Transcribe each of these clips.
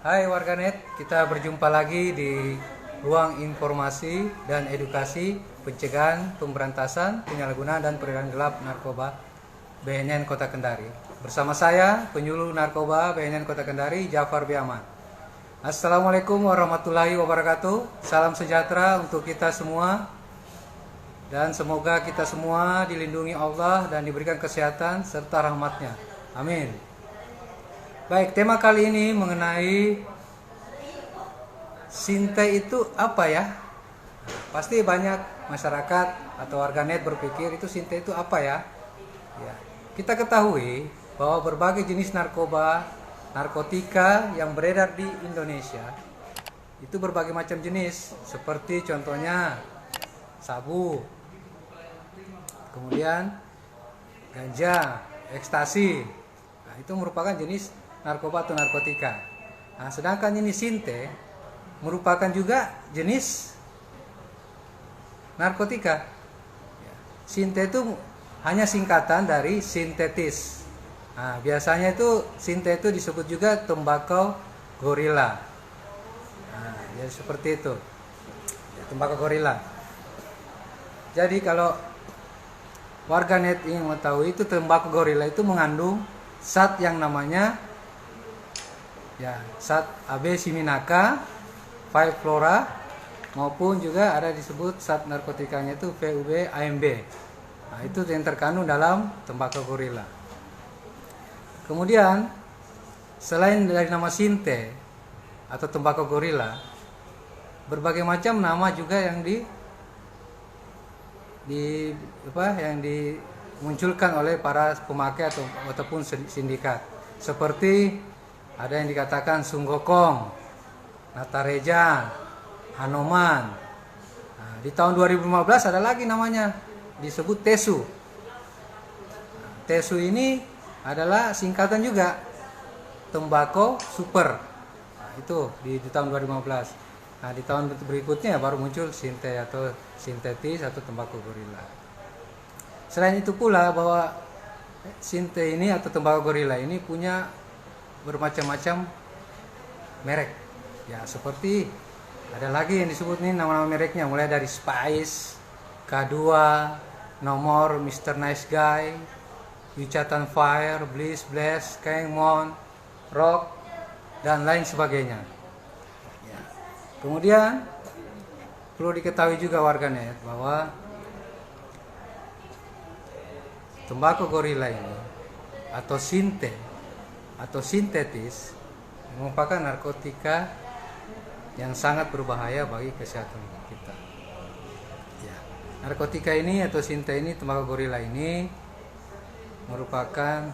Hai warganet, kita berjumpa lagi di ruang informasi dan edukasi pencegahan, pemberantasan, penyalahgunaan dan peredaran gelap narkoba BNN Kota Kendari. Bersama saya, penyuluh narkoba BNN Kota Kendari, Jafar Biaman. Assalamualaikum warahmatullahi wabarakatuh. Salam sejahtera untuk kita semua. Dan semoga kita semua dilindungi Allah dan diberikan kesehatan serta rahmatnya. Amin. Baik, tema kali ini mengenai Sinte itu apa ya? Pasti banyak masyarakat atau warganet berpikir itu Sinte itu apa ya? Kita ketahui bahwa berbagai jenis narkotika yang beredar di Indonesia itu berbagai macam jenis, seperti contohnya sabu, kemudian ganja, ekstasi. Nah, itu merupakan jenis narkoba atau narkotika. Nah, sedangkan ini Sinte merupakan juga jenis narkotika. Sinte itu hanya singkatan dari sintetis. Nah, biasanya itu Sinte itu disebut juga tembakau gorila. Nah, jadi seperti itu. Tembakau gorila. Jadi kalau warganet ingin mengetahui itu tembakau gorila itu mengandung zat yang namanya zat abesiminaka, 5-fluora, maupun juga ada disebut zat narkotikanya itu VUB AMB. Nah, itu yang terkandung dalam tembakau gorila. Kemudian selain dari nama Sinte atau tembakau gorila, berbagai macam nama juga yang dimunculkan oleh para pemakai ataupun sindikat. Seperti ada yang dikatakan Sunggokong, Natareja, Hanoman. Nah, di tahun 2015 ada lagi namanya disebut Tesu. Nah, Tesu ini adalah singkatan juga tembakau super. Nah, itu di tahun 2015. Nah, di tahun berikutnya baru muncul Sinte atau sintetis atau tembakau gorila. Selain itu pula bahwa Sinte ini atau tembakau gorila ini punya bermacam-macam merek. Ya, seperti ada lagi yang disebut nih nama-nama mereknya, mulai dari Spice, K2, Nomor, Mr. Nice Guy, Wicatan Fire, Bliss, Bless, Kengmon, Rock, dan lain sebagainya. Ya. Kemudian perlu diketahui juga warganet bahwa tembakau gorila ini atau Sinte atau sintetis merupakan narkotika yang sangat berbahaya bagi kesehatan kita. Ya. Narkotika ini atau Sinte ini, tembakau gorila ini merupakan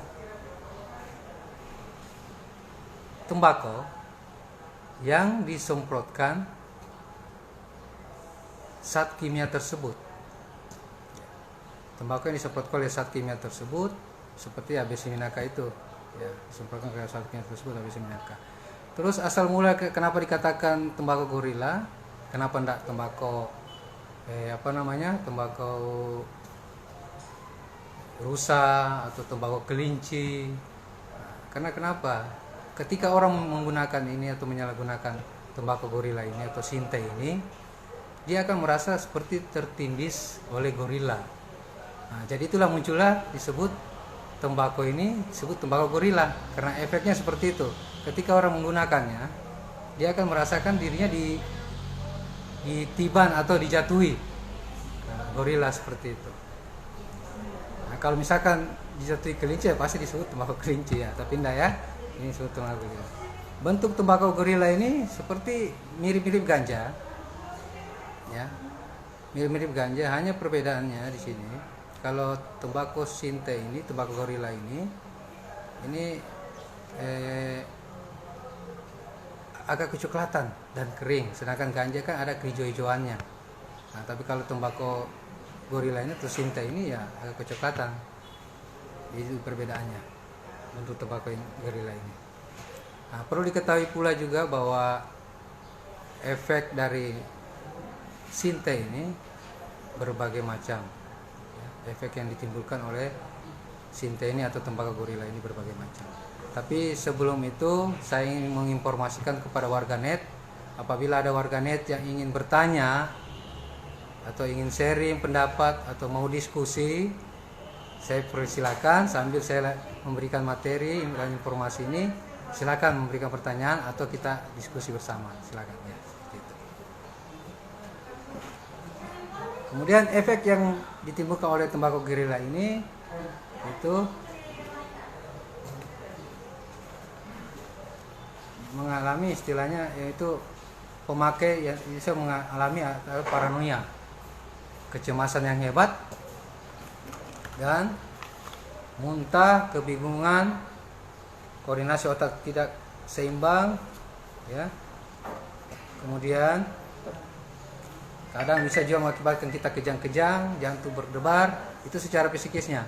tembakau yang disemprotkan zat kimia tersebut. Tembakau yang disemprotkan oleh zat kimia tersebut seperti abesiminaka itu. Ya, disemprotkan ke zat kimia tersebut abesiminaka. Terus asal mula kenapa dikatakan tembakau gorila? Kenapa enggak tembakau tembakau rusa atau tembakau kelinci? Nah, karena kenapa? Ketika orang menggunakan ini atau menyalahgunakan tembakau gorila ini atau Sinte ini, dia akan merasa seperti tertindis oleh gorila. Nah, jadi itulah muncullah disebut tembakau ini disebut tembakau gorila karena efeknya seperti itu. Ketika orang menggunakannya, dia akan merasakan dirinya ditiban atau dijatuhi. Nah, gorila seperti itu. Nah, kalau misalkan dijatuhi kelinci ya pasti disebut tembakau kelinci ya, tapi enggak ya. Ini disebut tembakau gorila. Bentuk tembakau gorila ini seperti mirip-mirip ganja. Ya. Mirip-mirip ganja, hanya perbedaannya di sini. Kalau tembakau Sinte ini, tembakau gorila ini agak kecoklatan dan kering, sedangkan ganja kan ada kehijau-hijauannya. Nah, tapi kalau tembakau gorila ini atau Sinte ini ya agak kecoklatan. Itu perbedaannya untuk tembakau gorila ini. Nah, perlu diketahui pula juga bahwa efek dari Sinte ini berbagai macam. Efek yang ditimbulkan oleh Sinte ini atau tembakau gorila ini berbagai macam. Tapi sebelum itu saya ingin menginformasikan kepada warganet, apabila ada warganet yang ingin bertanya atau ingin sharing pendapat atau mau diskusi, saya persilakan sambil saya memberikan materi dan informasi ini, silakan memberikan pertanyaan atau kita diskusi bersama, silakan ya. Gitu. Kemudian efek yang ditimbulkan oleh tembakau gerila ini itu mengalami istilahnya yaitu pemakai yang bisa mengalami paranoia, kecemasan yang hebat, dan muntah, kebingungan, koordinasi otak tidak seimbang, ya. Kemudian kadang bisa juga mengakibatkan kita kejang-kejang, jantung berdebar, itu secara fisikisnya.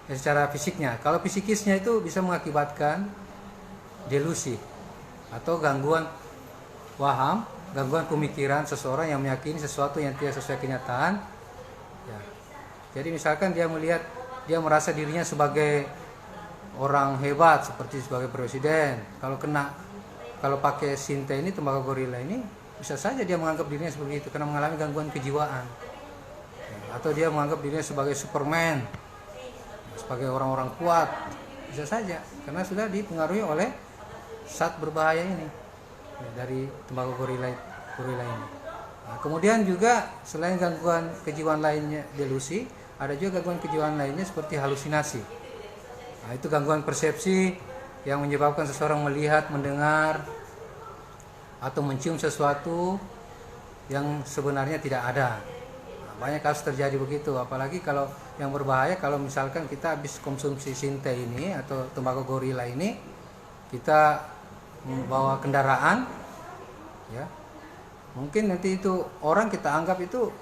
Secara fisiknya. Kalau fisikisnya itu bisa mengakibatkan delusi atau gangguan waham, gangguan pemikiran seseorang yang meyakini sesuatu yang tidak sesuai kenyataan. Ya. Jadi misalkan dia merasa dirinya sebagai orang hebat seperti sebagai presiden. Kalau pakai sinte ini, tembakau gorila ini, bisa saja dia menganggap dirinya seperti itu karena mengalami gangguan kejiwaan. Ya. Atau dia menganggap dirinya sebagai Superman, sebagai orang-orang kuat. Bisa saja karena sudah dipengaruhi oleh zat berbahaya ini dari tembakau gorila ini. Nah, kemudian juga selain gangguan kejiwaan lainnya delusi, ada juga gangguan kejiwaan lainnya seperti halusinasi. Nah, itu gangguan persepsi yang menyebabkan seseorang melihat, mendengar, atau mencium sesuatu yang sebenarnya tidak ada. Nah, banyak kasus terjadi begitu, apalagi kalau yang berbahaya kalau misalkan kita habis konsumsi sinte ini atau tembakau gorila ini, kita membawa kendaraan, ya mungkin nanti itu orang kita anggap itu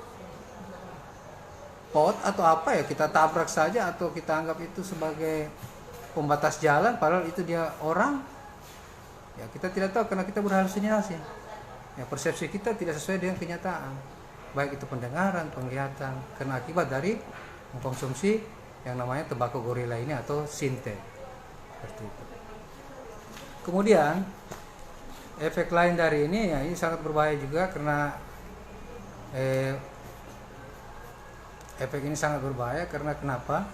pot atau apa ya, kita tabrak saja atau kita anggap itu sebagai pembatas jalan, padahal itu dia orang, ya kita tidak tahu karena kita berhalusinasi, ya persepsi kita tidak sesuai dengan kenyataan, baik itu pendengaran, penglihatan, karena akibat dari mengkonsumsi yang namanya tembakau gorila ini atau sinte, seperti itu. Kemudian efek lain dari ini, ya ini sangat berbahaya juga karena efek ini sangat berbahaya karena kenapa?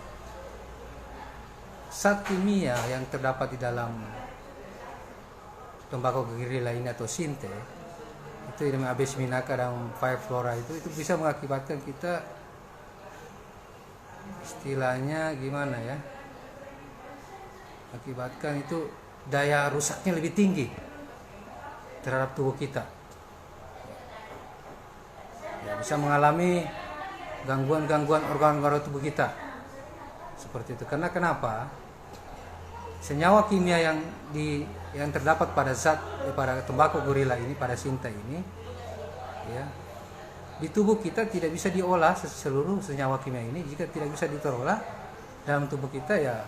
Zat kimia yang terdapat di dalam tembakau gorila ini atau sinte itu namanya abesminaka dan 5-fluoride itu bisa mengakibatkan kita istilahnya gimana ya? Akibatkan itu daya rusaknya lebih tinggi terhadap tubuh kita. Ya, bisa mengalami gangguan-gangguan organ-organ tubuh kita. Seperti itu. Karena kenapa? Senyawa kimia yang terdapat pada pada tembakau gorila ini, pada sinte ini, ya, di tubuh kita tidak bisa diolah seluruh senyawa kimia ini. Jika tidak bisa diolah dalam tubuh kita, ya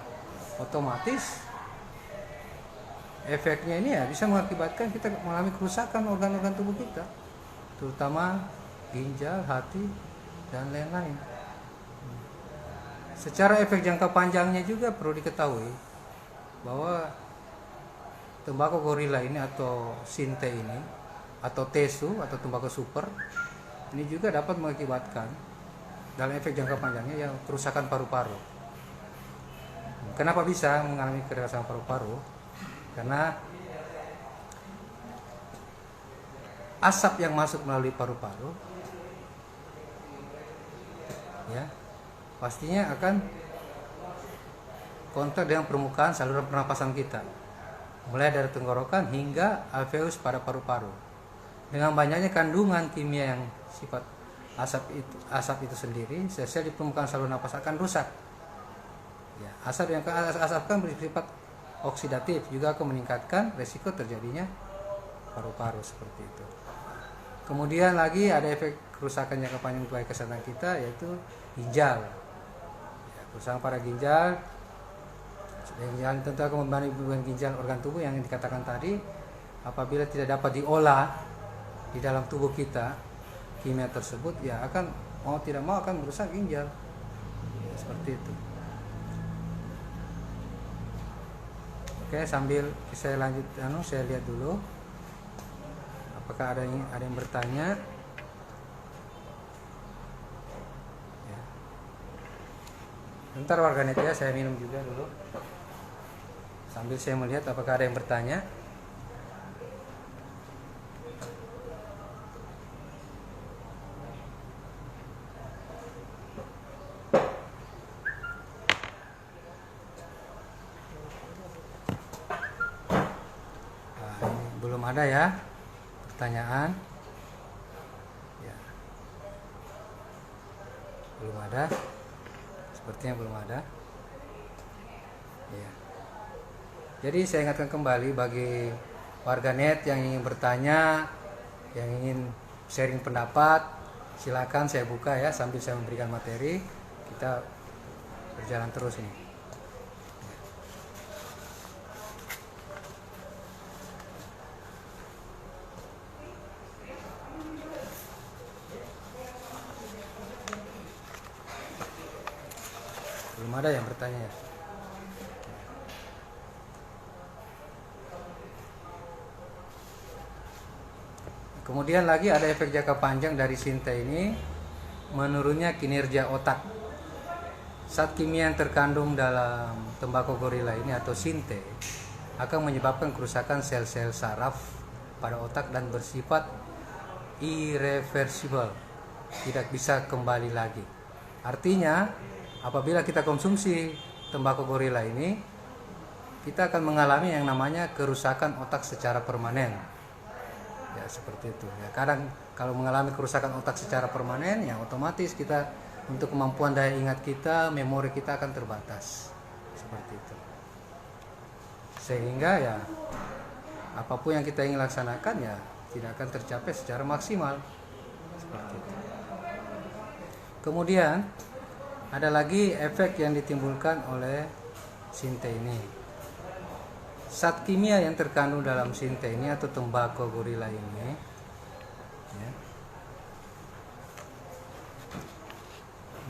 otomatis efeknya ini ya bisa mengakibatkan kita mengalami kerusakan organ-organ tubuh kita, terutama ginjal, hati, dan lain-lain. Secara efek jangka panjangnya juga perlu diketahui bahwa tembakau gorila ini atau sinte ini atau tesu atau tembakau super ini juga dapat mengakibatkan dalam efek jangka panjangnya yang kerusakan paru-paru. Kenapa bisa mengalami kerusakan paru-paru? Karena asap yang masuk melalui paru-paru, ya pastinya akan kontak dengan permukaan saluran pernapasan kita, mulai dari tenggorokan hingga alveolus pada paru-paru. Dengan banyaknya kandungan kimia yang sifat asap itu sendiri, sel-sel di permukaan saluran napas akan rusak. Ya, asap kan bersifat oksidatif, juga akan meningkatkan resiko terjadinya paru-paru seperti itu. Kemudian lagi ada efek kerusakan jangka panjang bagi kesehatan kita, yaitu ginjal. Ya, kerusakan pada ginjal tentu akan membebani hubungan ginjal organ tubuh yang dikatakan tadi. Apabila tidak dapat diolah di dalam tubuh kita kimia tersebut, ya akan mau tidak mau akan merusak ginjal, ya, seperti itu. Oke, sambil saya lanjut, saya lihat dulu apakah ada yang bertanya. Ya. Bentar warganet ya, saya minum juga dulu sambil saya melihat apakah ada yang bertanya. Belum ada ya pertanyaan ya, belum ada, sepertinya belum ada ya. Jadi saya ingatkan kembali bagi warganet yang ingin bertanya, yang ingin sharing pendapat, silakan saya buka ya sambil saya memberikan materi. Kita berjalan terus ini. Belum ada yang bertanya ya. Kemudian lagi ada efek jangka panjang dari Sinte ini, menurunnya kinerja otak. Zat kimia yang terkandung dalam tembakau gorila ini atau Sinte akan menyebabkan kerusakan sel-sel saraf pada otak dan bersifat irreversible, tidak bisa kembali lagi. Artinya apabila kita konsumsi tembakau gorila ini, kita akan mengalami yang namanya kerusakan otak secara permanen. Ya seperti itu ya. Kadang kalau mengalami kerusakan otak secara permanen ya otomatis kita untuk kemampuan daya ingat kita, memori kita akan terbatas. Seperti itu. Sehingga ya apapun yang kita ingin laksanakan ya tidak akan tercapai secara maksimal. Seperti itu. Kemudian ada lagi efek yang ditimbulkan oleh Sinte ini. Zat kimia yang terkandung dalam Sinte ini atau tembakau gorila ini ya,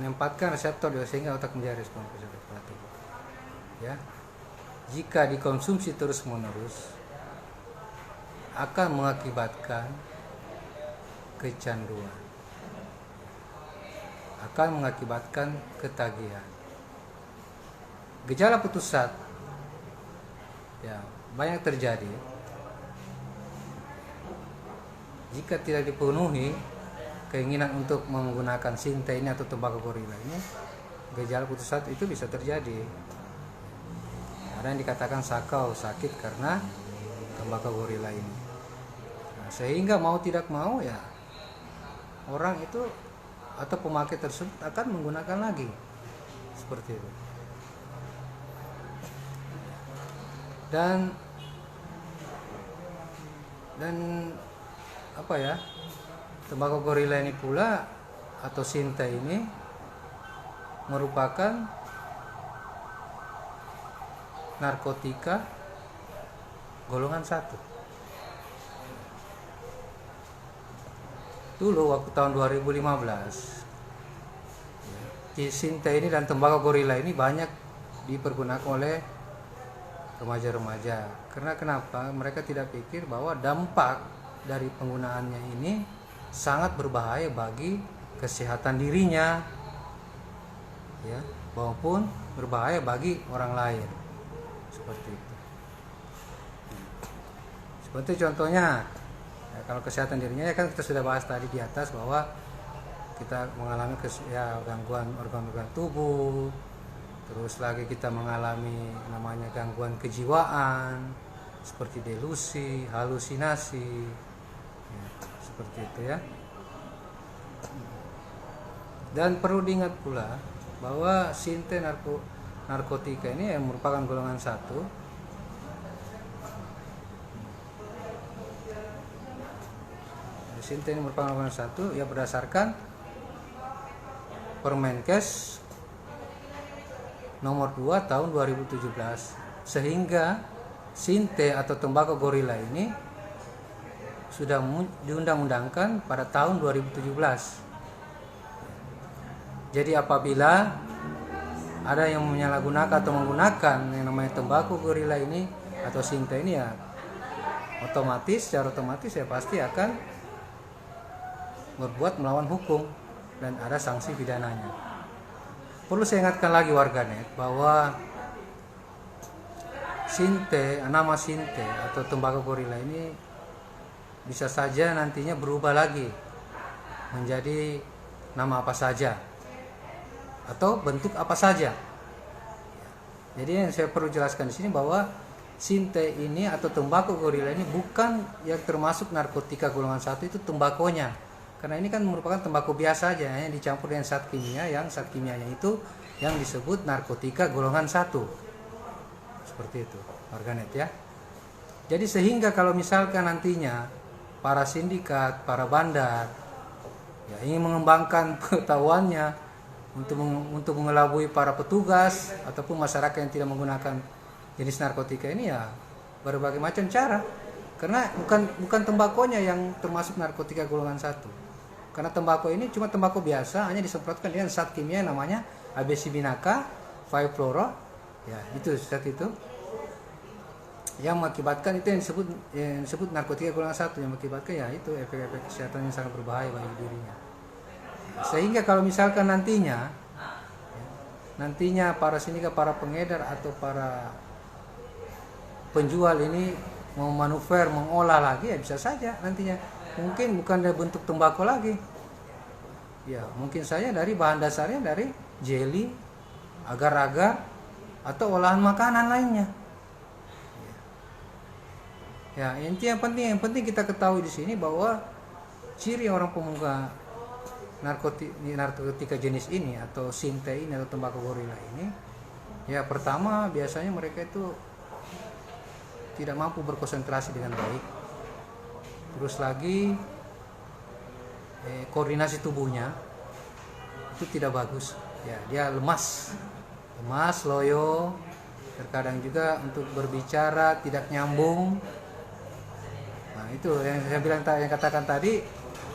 menempatkan reseptor sehingga otak menjadi respon pada tubuh. Ya, jika dikonsumsi terus-menerus akan mengakibatkan kecanduan, akan mengakibatkan ketagihan. Gejala putus zat ya banyak terjadi jika tidak dipenuhi keinginan untuk menggunakan Sinte ini atau tembakau gorila ini. Gejala putus zat itu bisa terjadi. Ada yang dikatakan sakau, sakit karena tembakau gorila ini. Nah, sehingga mau tidak mau ya orang itu atau pemakai tersebut akan menggunakan lagi seperti itu. Dan apa ya, tembakau gorila ini pula atau Sinte ini merupakan narkotika golongan 1. Dulu waktu tahun 2015 Sinte ini dan tembakau gorila ini banyak dipergunakan oleh remaja-remaja. Karena kenapa? Mereka tidak pikir bahwa dampak dari penggunaannya ini sangat berbahaya bagi kesehatan dirinya, ya, maupun berbahaya bagi orang lain. Seperti itu. Seperti contohnya, ya, kalau kesehatan dirinya ya kan kita sudah bahas tadi di atas bahwa kita mengalami gangguan organ-organ tubuh. Terus lagi kita mengalami namanya gangguan kejiwaan seperti delusi, halusinasi ya, seperti itu ya. Dan perlu diingat pula bahwa Sinte narkotika ini yang merupakan golongan 1. Sinte ini merupakan golongan 1 ya berdasarkan Permenkes nomor 2 tahun 2017, sehingga Sinte atau tembakau gorila ini sudah diundang-undangkan pada tahun 2017. Jadi apabila ada yang menyalahgunakan atau menggunakan yang namanya tembakau gorila ini atau sinte ini ya secara otomatis ya pasti akan berbuat melawan hukum dan ada sanksi pidananya. Perlu saya ingatkan lagi warganet bahwa nama sinte atau tembakau gorila ini bisa saja nantinya berubah lagi menjadi nama apa saja atau bentuk apa saja. Jadi yang saya perlu jelaskan di sini bahwa sinte ini atau tembakau gorila ini bukan yang termasuk narkotika golongan 1 itu tembakonya. Karena ini kan merupakan tembakau biasa aja yang dicampur dengan zat kimia, yang zat kimianya itu yang disebut narkotika golongan 1. Seperti itu, warganet ya. Jadi sehingga kalau misalkan nantinya para sindikat, para bandar ya ingin mengembangkan pengetahuannya untuk mengelabui para petugas ataupun masyarakat yang tidak menggunakan jenis narkotika ini ya berbagai macam cara. Karena bukan tembakonya yang termasuk narkotika golongan 1. Karena tembakau ini cuma tembakau biasa, hanya disemprotkan dengan zat kimia yang namanya abesibinaka, 5-fluoro. Ya, itu zat itu yang mengakibatkan itu yang disebut narkotika golongan 1, yang mengakibatkan ya itu efek-efek kesehatan yang sangat berbahaya bagi dirinya. Sehingga kalau misalkan nantinya para sindikat, para pengedar atau para penjual ini mau manuver, mengolah lagi ya bisa saja nantinya mungkin bukan dari bentuk tembakau lagi. Ya, mungkin saja dari bahan dasarnya dari jelly, agar-agar atau olahan makanan lainnya. Ya, yang penting kita ketahui di sini bahwa ciri orang pemuka narkotika jenis ini atau sinte ini atau tembakau gorila ini ya pertama biasanya mereka itu tidak mampu berkonsentrasi dengan baik, terus lagi koordinasi tubuhnya itu tidak bagus ya, dia lemas, loyo, terkadang juga untuk berbicara tidak nyambung. Nah itu yang saya bilang, yang katakan tadi,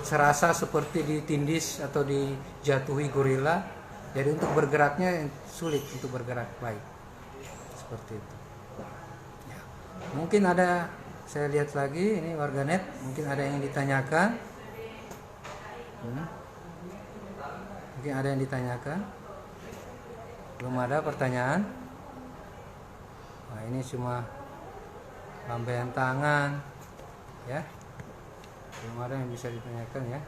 serasa seperti ditindis atau dijatuhi gorila, jadi untuk bergeraknya sulit untuk bergerak baik, seperti itu ya. Mungkin ada, saya lihat lagi ini warganet, mungkin ada yang ditanyakan. Mungkin ada yang ditanyakan, belum ada pertanyaan. Nah ini cuma lambaian tangan ya, belum ada yang bisa ditanyakan ya.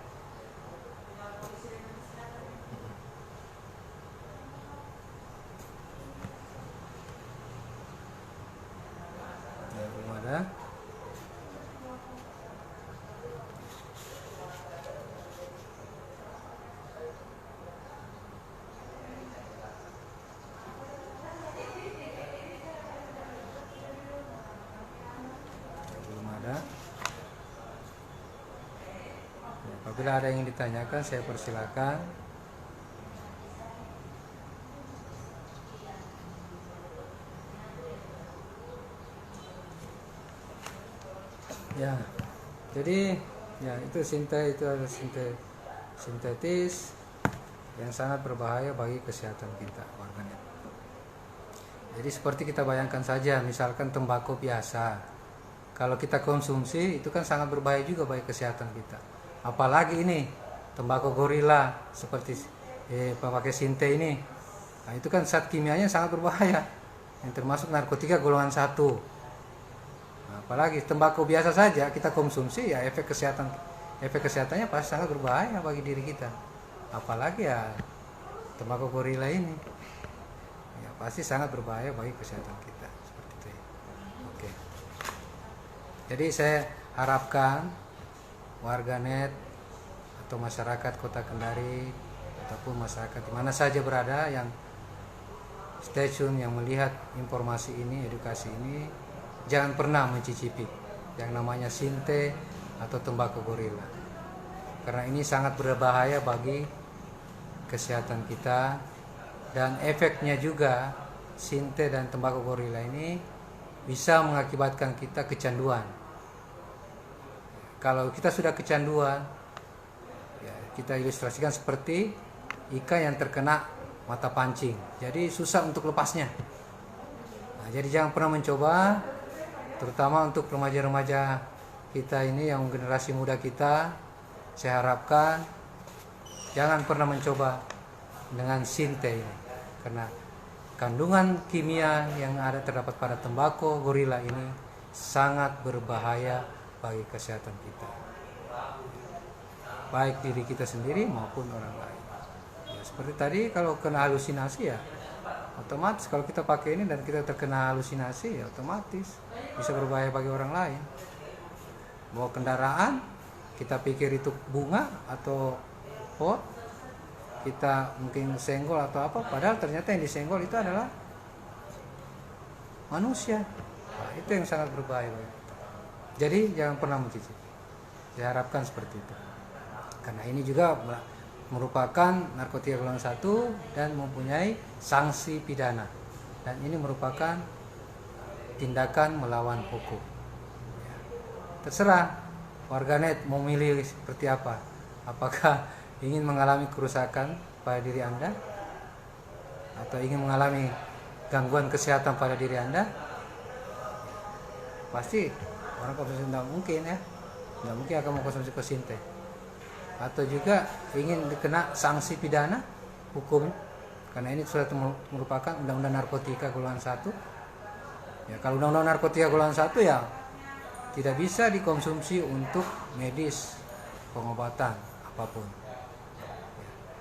Ya belum ada. Belum ada. Apabila ada yang ditanyakan, saya persilakan. Ya, jadi ya itu adalah sintetis yang sangat berbahaya bagi kesehatan kita, warganet. Jadi seperti kita bayangkan saja, misalkan tembakau biasa, kalau kita konsumsi itu kan sangat berbahaya juga bagi kesehatan kita. Apalagi ini tembakau gorila seperti pakai sinte ini, nah, itu kan zat kimianya sangat berbahaya, yang termasuk narkotika golongan 1. Nah, apalagi tembakau biasa saja kita konsumsi ya efek kesehatannya pasti sangat berbahaya bagi diri kita. Apalagi ya tembakau gorila ini, ya pasti sangat berbahaya bagi kesehatan kita, seperti itu ya. Oke. Jadi saya harapkan warganet atau masyarakat Kota Kendari ataupun masyarakat di mana saja berada yang stay tune, yang melihat informasi ini, edukasi ini, jangan pernah mencicipi yang namanya sinte atau tembakau gorila, karena ini sangat berbahaya bagi kesehatan kita, dan efeknya juga sinte dan tembakau gorila ini bisa mengakibatkan kita kecanduan. Kalau kita sudah kecanduan, ya kita ilustrasikan seperti ikan yang terkena mata pancing, jadi susah untuk lepasnya. Nah, jadi jangan pernah mencoba terutama untuk remaja-remaja kita ini, yang generasi muda kita, saya harapkan jangan pernah mencoba dengan sinte ini, karena kandungan kimia yang terdapat pada tembakau gorila ini sangat berbahaya bagi kesehatan kita, baik diri kita sendiri maupun orang lain. Ya, seperti tadi, kalau kena halusinasi ya otomatis, kalau kita pakai ini dan kita terkena halusinasi ya otomatis bisa berbahaya bagi orang lain. Bawa kendaraan, kita pikir itu bunga atau pot, kita mungkin senggol atau apa, padahal ternyata yang disenggol itu adalah manusia. Nah, itu yang sangat berbahaya. Jadi jangan pernah mencicipi. Saya harapkan seperti itu. Karena ini juga merupakan narkotika golongan 1 dan mempunyai sanksi pidana. Dan ini merupakan tindakan melawan hukum. Terserah warganet mau milih seperti apa. Apakah ingin mengalami kerusakan pada diri Anda, atau ingin mengalami gangguan kesehatan pada diri Anda? Pasti orang konsumsi tidak mungkin ya, tidak mungkin akan mengkonsumsi sinte. Atau juga ingin dikena sanksi pidana hukum, karena ini sudah merupakan undang-undang narkotika golongan 1. Ya, kalau undang-undang narkotika golongan 1 ya tidak bisa dikonsumsi untuk medis, pengobatan apapun.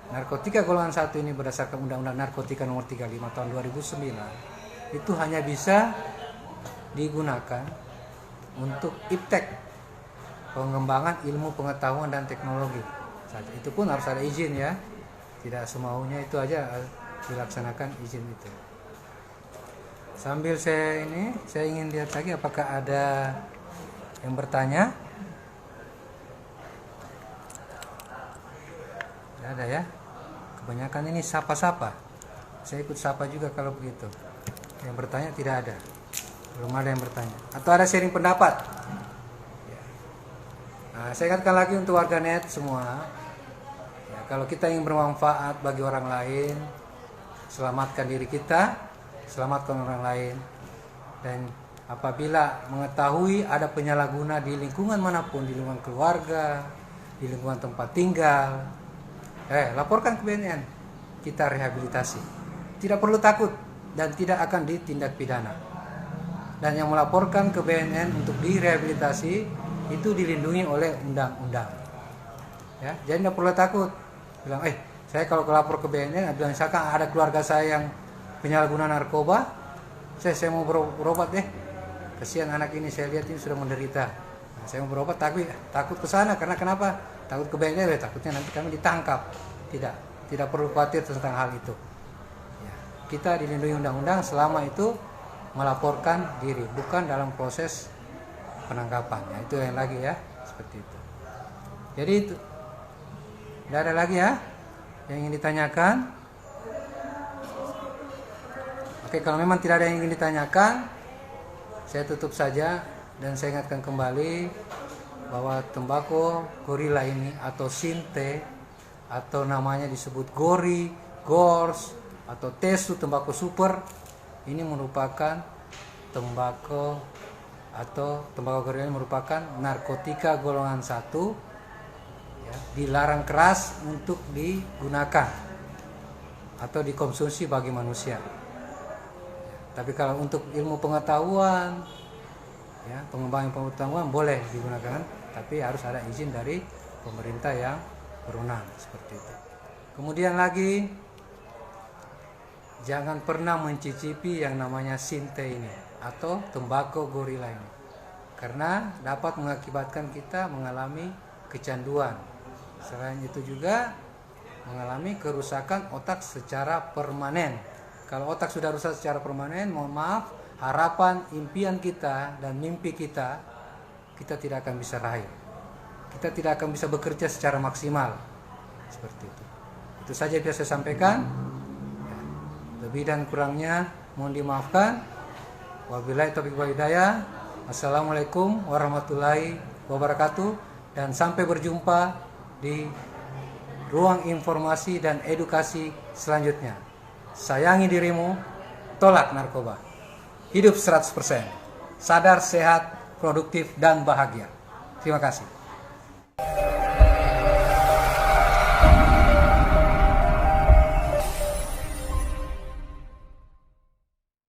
Narkotika golongan 1 ini berdasarkan Undang-Undang Narkotika Nomor 35 Tahun 2009 itu hanya bisa digunakan untuk iptek, pengembangan ilmu pengetahuan dan teknologi saja. Itu pun harus ada izin ya, tidak semaunya itu aja dilaksanakan izin itu. Sambil saya ingin lihat lagi apakah ada yang bertanya. Tidak ada ya, kebanyakan ini sapa-sapa. Saya ikut sapa juga kalau begitu. Yang bertanya tidak ada, belum ada yang bertanya. Atau ada sharing pendapat. Nah, saya katakan lagi untuk warganet semua ya, kalau kita ingin bermanfaat bagi orang lain, selamatkan diri kita, selamatkan orang lain. Dan apabila mengetahui ada penyalahguna di lingkungan manapun, di lingkungan keluarga, di lingkungan tempat tinggal, laporkan ke BNN, kita rehabilitasi. Tidak perlu takut dan tidak akan ditindak pidana. Dan yang melaporkan ke BNN untuk direhabilitasi itu dilindungi oleh undang-undang. Ya, jadi tidak perlu takut. Bilang, saya kalau lapor ke BNN, bilang misalkan ada keluarga saya yang penyalahguna narkoba, saya mau berobat deh. Kasihan anak ini, saya lihat ini sudah menderita. Nah, saya mau berobat tapi takut ke sana, karena kenapa? Takut ke BNN, takutnya nanti kami ditangkap. Tidak perlu khawatir tentang hal itu. Ya, kita dilindungi undang-undang selama itu melaporkan diri, bukan dalam proses penangkapan. Ya, itu yang lagi ya, seperti itu. Jadi itu, tidak ada lagi ya yang ingin ditanyakan. Oke, kalau memang tidak ada yang ingin ditanyakan, saya tutup saja dan saya ingatkan kembali bahwa tembakau gorila ini atau sinte, atau namanya disebut gori, gors, atau tesu tembakau super, ini merupakan tembakau gorila ini merupakan narkotika golongan 1 ya, dilarang keras untuk digunakan atau dikonsumsi bagi manusia. Tapi kalau untuk ilmu pengetahuan, ya, pengembangan pengetahuan boleh digunakan, tapi harus ada izin dari pemerintah yang berwenang, seperti itu. Kemudian lagi, jangan pernah mencicipi yang namanya sinte ini atau tembakau gorila ini, karena dapat mengakibatkan kita mengalami kecanduan. Selain itu juga mengalami kerusakan otak secara permanen. Kalau otak sudah rusak secara permanen, mohon maaf, harapan, impian kita dan mimpi kita tidak akan bisa raih. Kita tidak akan bisa bekerja secara maksimal. Seperti itu. Itu saja yang bisa saya sampaikan. Lebih dan kurangnya mohon dimaafkan. Wabillahi taufiq wal hidayah. Assalamualaikum warahmatullahi wabarakatuh. Dan sampai berjumpa di ruang informasi dan edukasi selanjutnya. Sayangi dirimu, tolak narkoba. Hidup 100%. sadar, sehat, produktif, dan bahagia. Terima kasih.